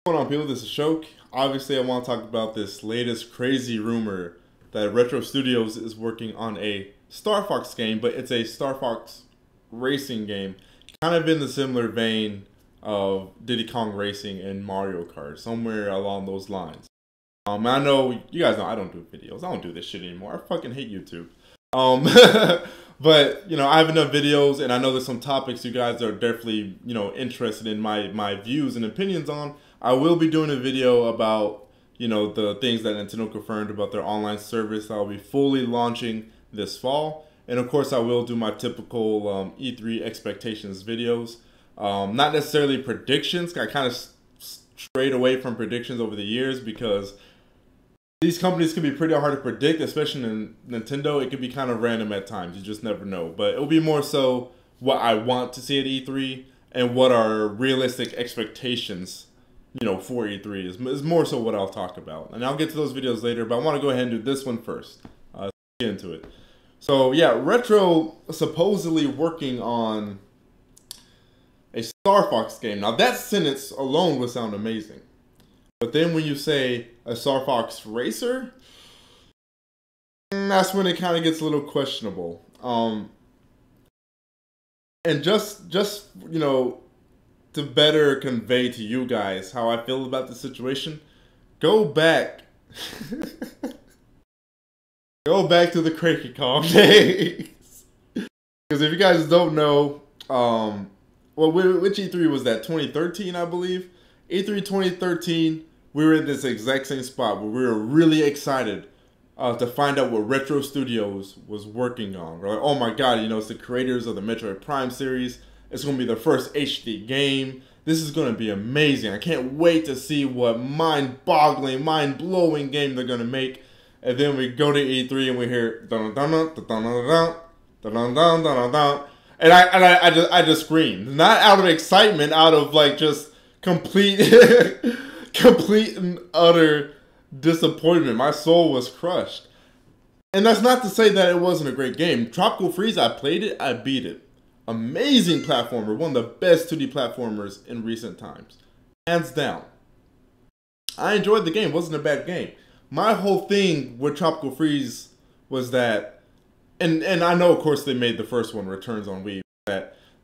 What's going on, people? This is Shok. Obviously, I want to talk about this latest crazy rumor that Retro Studios is working on a Starfox game, but it's a Starfox racing game, kind of in the similar vein of Diddy Kong Racing and Mario Kart, somewhere along those lines. I know you guys know I don't do videos. I don't do this shit anymore. I fucking hate YouTube. But you know, I have enough videos, and I know there's some topics you guys are definitely interested in my views and opinions on. I will be doing a video about the things that Nintendo confirmed about their online service that will be fully launching this fall, and of course I will do my typical E3 expectations videos. Not necessarily predictions. I kind of strayed away from predictions over the years because these companies can be pretty hard to predict, especially in Nintendo. It can be kind of random at times. You just never know. But it'll be more so what I want to see at E3 and what are realistic expectations, for E3 is more so what I'll talk about. And I'll get to those videos later, but I want to go ahead and do this one first. Let's get into it. So yeah, Retro supposedly working on a Starfox game. Now that sentence alone would sound amazing. But then when you say a Starfox racer, that's when it kind of gets a little questionable. And just to better convey to you guys how I feel about the situation, go back. Go back to the Cranky Kong days. Because if you guys don't know, which E3 was that? 2013, I believe. E3 2013, we were in this exact same spot where we were really excited to find out what Retro Studios was working on. We're like, oh my god, it's the creators of the Metroid Prime series. It's going to be their first HD game. This is going to be amazing. I can't wait to see what mind-boggling, mind-blowing game they're going to make. And then we go to E3 and we hear dun dun dun dun dun dun dun dun dun dun, and I just screamed, not out of excitement, out of like just complete and utter disappointment. My soul was crushed. And that's not to say that it wasn't a great game. Tropical Freeze, I played it, I beat it. Amazing platformer, one of the best 2D platformers in recent times. Hands down. I enjoyed the game, it wasn't a bad game. My whole thing with Tropical Freeze was that, and I know of course they made the first one, Returns on Wii,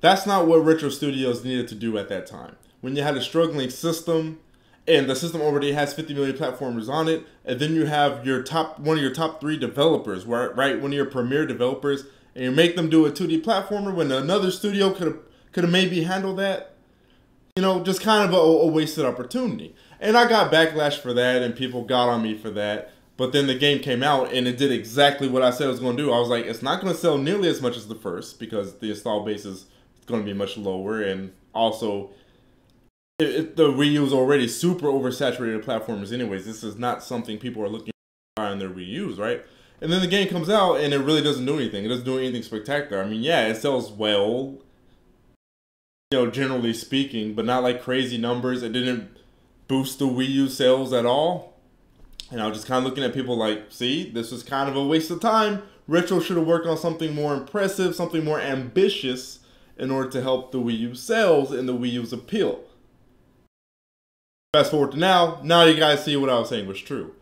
that's not what Retro Studios needed to do at that time. When you had a struggling system, and the system already has 50 million platformers on it, and then you have one of your top 3 developers, right? One of your premier developers, and you make them do a 2D platformer when another studio could have maybe handled that. Just kind of a wasted opportunity. And I got backlash for that, and people got on me for that. But then the game came out, and it did exactly what I said it was going to do. I was like, it's not going to sell nearly as much as the first, because the install base is going to be much lower, and also the Wii U is already super oversaturated platformers anyways. This is not something people are looking for on their Wii U's, right? And then the game comes out, and it really doesn't do anything. It doesn't do anything spectacular. I mean, yeah, it sells well, generally speaking, but not like crazy numbers. It didn't boost the Wii U sales at all. And I was just kind of looking at people like, see, this was kind of a waste of time. Retro should have worked on something more impressive, something more ambitious in order to help the Wii U sales and the Wii U's appeal. Fast forward to now you guys see what I was saying was true.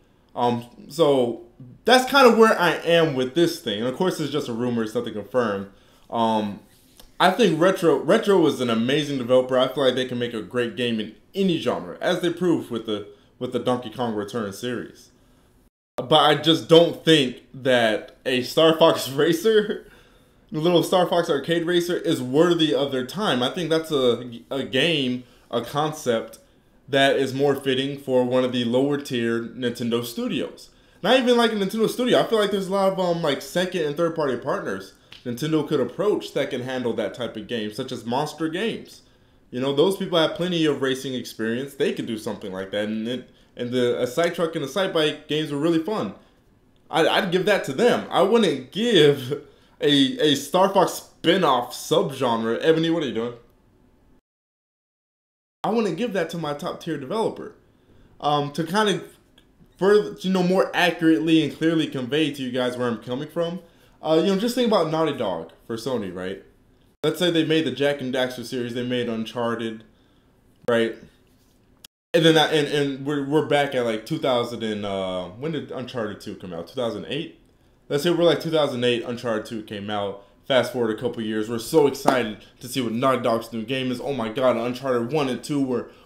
So that's kind of where I am with this thing. And of course it's just a rumor, it's nothing confirmed. I think Retro is an amazing developer. I feel like they can make a great game in any genre, as they proved with the Donkey Kong Returns series. But I just don't think that a Starfox racer, the little Starfox arcade racer, is worthy of their time. I think that's a game, a concept that is more fitting for one of the lower tier Nintendo studios. Not even like a Nintendo studio. I feel like there's a lot of like second and third party partners Nintendo could approach that can handle that type of game, such as Monster Games. Those people have plenty of racing experience. They could do something like that, and the Side Truck and the Side Bike games were really fun. I'd give that to them. I wouldn't give a Starfox spin-off subgenre. Ebony, what are you doing? I wouldn't give that to my top tier developer. To kind of further, more accurately and clearly convey to you guys where I'm coming from. Just think about Naughty Dog for Sony, right? Let's say they made the Jak and Daxter series, they made Uncharted, right? And then and we're back at like 2000 and when did Uncharted 2 come out? 2008. Let's say we're like 2008. Uncharted 2 came out. Fast forward a couple years, we're so excited to see what Naughty Dog's new game is. Oh my god, Uncharted 1 and 2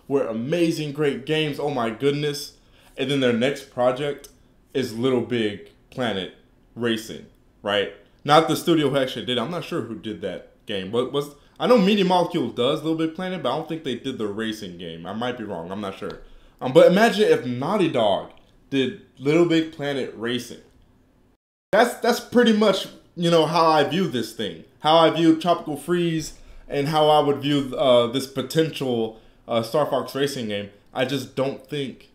were amazing, great games. Oh my goodness. And then their next project is Little Big Planet Racing, right? Not the studio who actually did it. I'm not sure who did that game. Was I know Media Molecule does Little Big Planet, but I don't think they did the racing game. I might be wrong. I'm not sure. But imagine if Naughty Dog did Little Big Planet Racing. That's pretty much, you know, how I view this thing, how I view Tropical Freeze, and how I would view this potential Starfox racing game. I just don't think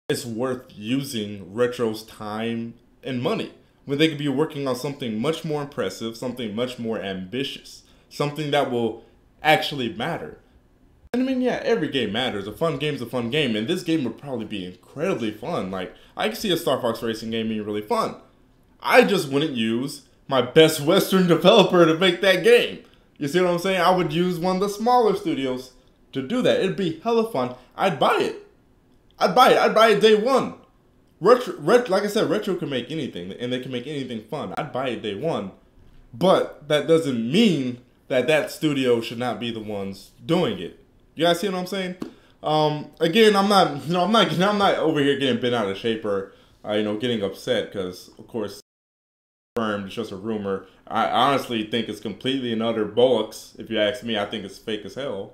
it's worth using Retro's time and money when they could be working on something much more impressive, something much more ambitious, something that will actually matter. And I mean, yeah, every game matters. A fun game's a fun game, and this game would probably be incredibly fun. Like, I can see a Starfox racing game being really fun. I just wouldn't use my best Western developer to make that game. You see what I'm saying? I would use one of the smaller studios to do that. It'd be hella fun. I'd buy it. I'd buy it. I'd buy it day one. Like I said, Retro can make anything, and they can make anything fun. I'd buy it day one. But that doesn't mean that that studio should not be the ones doing it. You guys see what I'm saying? Again, I'm not over here getting bent out of shape or getting upset because, of course, it's just a rumor. I honestly think it's completely and utter bollocks. If you ask me, I think it's fake as hell.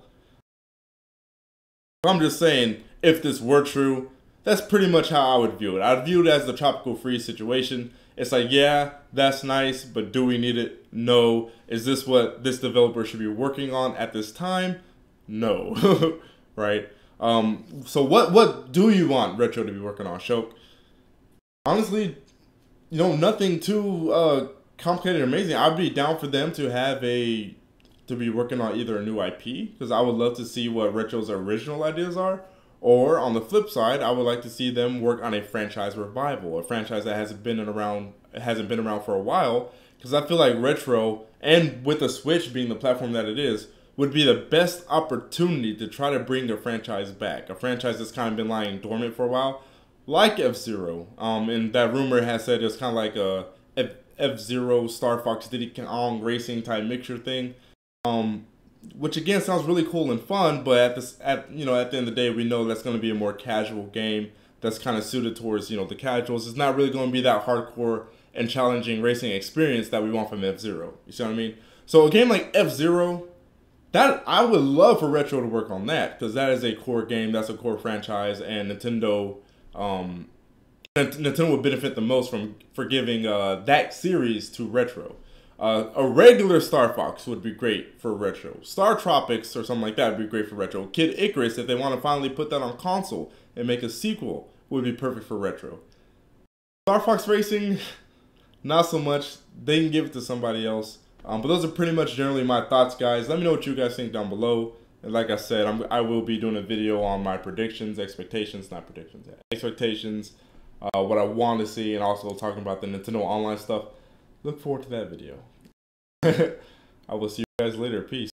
I'm just saying, if this were true, that's pretty much how I would view it. I'd view it as the Tropical Freeze situation. It's like, yeah, that's nice, but do we need it? No. Is this what this developer should be working on at this time? No. Right? So what do you want Retro to be working on, Shok? Honestly, nothing too complicated or amazing. I'd be down for them to be working on either a new IP, because I would love to see what Retro's original ideas are, or on the flip side, I would like to see them work on a franchise revival, a franchise that hasn't been around for a while, because I feel like Retro, and with the Switch being the platform that it is, would be the best opportunity to try to bring a franchise back, a franchise that's kind of been lying dormant for a while, like F-Zero. And that rumor has said it's kind of like a F-Zero, Starfox, Diddy Kong racing type mixture thing. Which again sounds really cool and fun, but at the end of the day, we know that's going to be a more casual game that's kind of suited towards the casuals. It's not really going to be that hardcore and challenging racing experience that we want from F-Zero. You see what I mean? So a game like F-Zero, that I would love for Retro to work on that, because that is a core game, that's a core franchise, and Nintendo would benefit the most for giving that series to Retro. A regular Starfox would be great for Retro. Star Tropics or something like that would be great for Retro. Kid Icarus, if they want to finally put that on console and make a sequel, would be perfect for Retro. Starfox Racing, not so much. They can give it to somebody else. But those are pretty much generally my thoughts, guys. Let me know what you guys think down below. And like I said, I will be doing a video on my predictions, expectations, not predictions, expectations, what I want to see, and also talking about the Nintendo Online stuff. Look forward to that video. I will see you guys later. Peace.